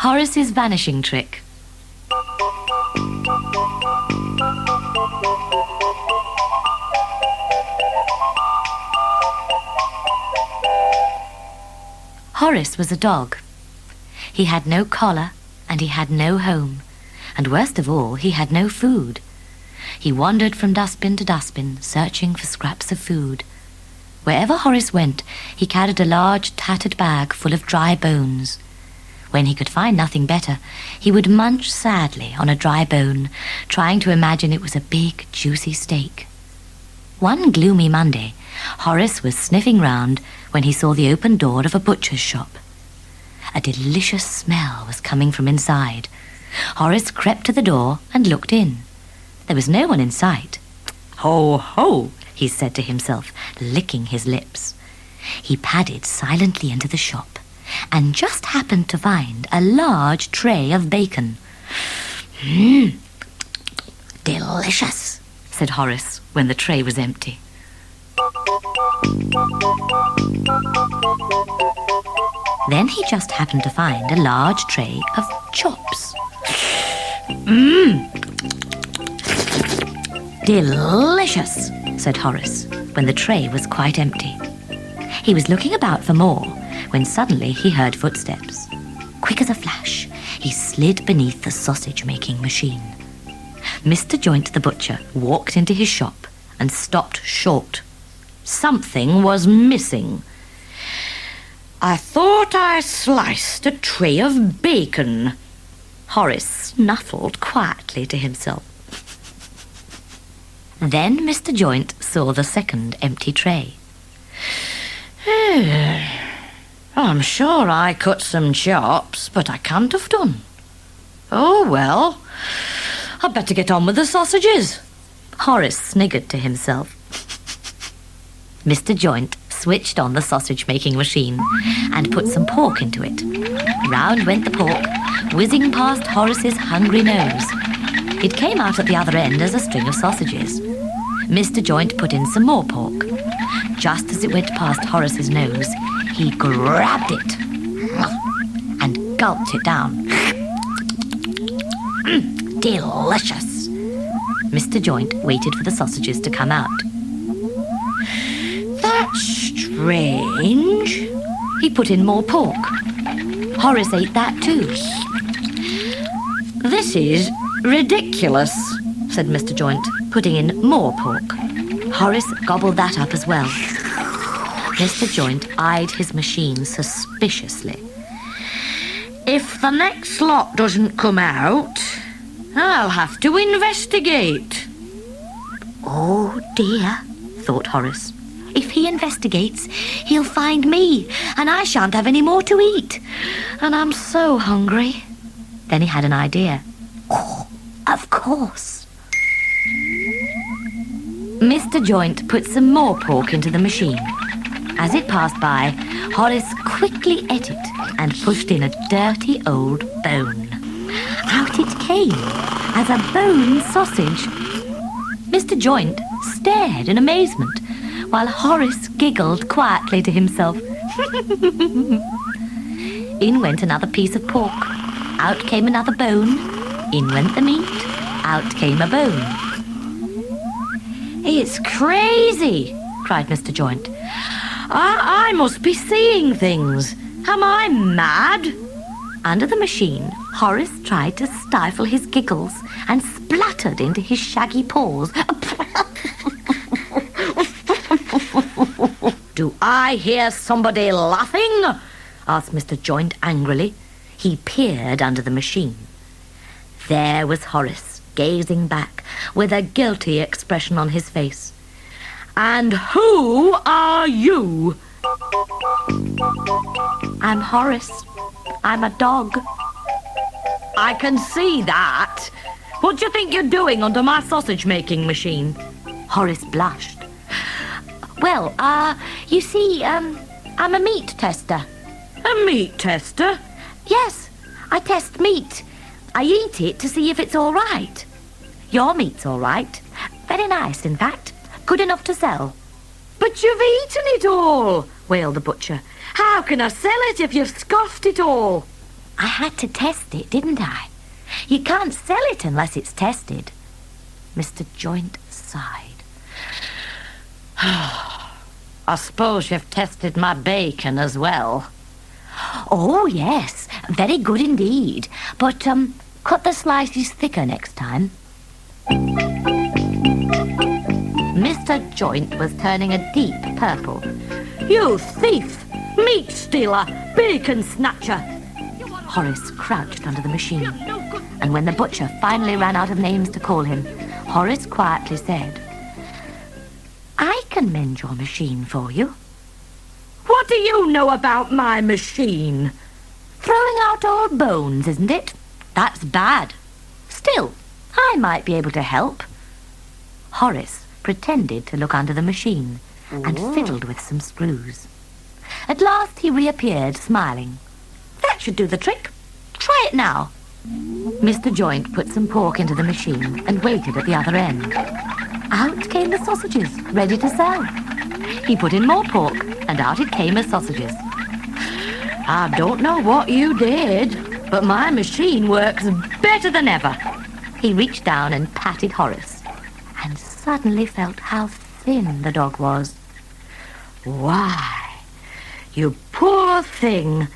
Horace's vanishing trick. Horace was a dog. He had no collar and he had no home, and worst of all, he had no food. He wandered from dustbin to dustbin, searching for scraps of food. Wherever Horace went, he carried a large tattered bag full of dry bones. When he could find nothing better, he would munch sadly on a dry bone, trying to imagine it was a big, juicy steak. One gloomy Monday, Horace was sniffing round when he saw the open door of a butcher's shop. A delicious smell was coming from inside. Horace crept to the door and looked in. There was no one in sight. "Ho, ho," he said to himself, licking his lips. He padded silently into the shop and just happened to find a large tray of bacon. Delicious," said Horace when the tray was empty. Then he just happened to find a large tray of chops. Delicious, said Horace when the tray was quite empty. He was looking about for more when suddenly he heard footsteps. Quick as a flash, he slid beneath the sausage-making machine. Mr. Joint the butcher walked into his shop and stopped short. Something was missing. "I thought I sliced a tray of bacon." Horace snuffled quietly to himself. Then Mr. Joint saw the second empty tray. "I'm sure I cut some chops, but I can't have done. Oh, well, I'd better get on with the sausages." Horace sniggered to himself. Mr. Joint switched on the sausage-making machine and put some pork into it. Round went the pork, whizzing past Horace's hungry nose. It came out at the other end as a string of sausages. Mr. Joint put in some more pork. Just as it went past Horace's nose, he grabbed it and gulped it down. Delicious! Mr. Joint waited for the sausages to come out. "That's strange." He put in more pork. Horace ate that too. "This is ridiculous," said Mr. Joint, putting in more pork. Horace gobbled that up as well. Mr. Joint eyed his machine suspiciously. "If the next lot doesn't come out, I'll have to investigate." "Oh dear," thought Horace. "If he investigates, he'll find me, and I shan't have any more to eat. And I'm so hungry." Then he had an idea. "Oh, of course." Mr. Joint put some more pork into the machine. As it passed by, Horace quickly ate it and pushed in a dirty old bone. Out it came as a bone sausage. Mr. Joint stared in amazement, while Horace giggled quietly to himself. In went another piece of pork. Out came another bone. In went the meat. Out came a bone. "It's crazy," cried Mr. Joint. I must be seeing things. Am I mad?" Under the machine, Horace tried to stifle his giggles and spluttered into his shaggy paws. "Do I hear somebody laughing?" asked Mr. Joint angrily. He peered under the machine. There was Horace, gazing back with a guilty expression on his face. "And who are you?" "I'm Horace. I'm a dog." "I can see that. What do you think you're doing under my sausage-making machine?" Horace blushed. "Well, you see, I'm a meat tester." "A meat tester?" "Yes, I test meat. I eat it to see if it's all right. Your meat's all right. Very nice, in fact. Good enough to sell." "But you've eaten it all," wailed the butcher. "How can I sell it if you've scoffed it all?" I had to test it, didn't I? You can't sell it unless it's tested. Mr. Joint sighed. I suppose you've tested my bacon as well. Oh, yes. Very good indeed. But, cut the slices thicker next time. Mr. Joint was turning a deep purple. You thief! Meat stealer! Bacon snatcher! Horace crouched under the machine. And when the butcher finally ran out of names to call him, Horace quietly said, I can mend your machine for you. What do you know about my machine? Throwing out old bones, isn't it? That's bad. Still, I might be able to help. Horace pretended to look under the machine and fiddled with some screws. At last he reappeared, smiling. That should do the trick. Try it now. Mr. Joint put some pork into the machine and waited at the other end. Out came the sausages, ready to sell. He put in more pork, and out it came as sausages. I don't know what you did, but my machine works better than ever. He reached down and patted Horace, and suddenly felt how thin the dog was. Why, you poor thing.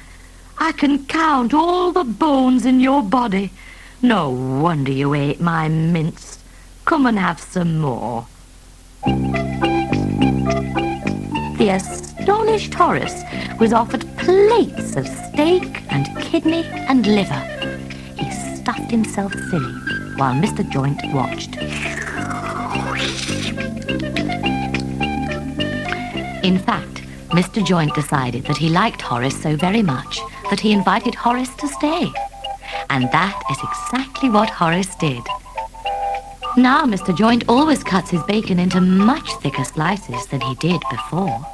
I can count all the bones in your body. No wonder you ate my mince. Come and have some more. The astonished Horace was offered plates of steak and kidney and liver. He stuffed himself silly while Mr. Joint watched. In fact, Mr. Joint decided that he liked Horace so very much that he invited Horace to stay. And that is exactly what Horace did. Now Mr. Joint always cuts his bacon into much thicker slices than he did before.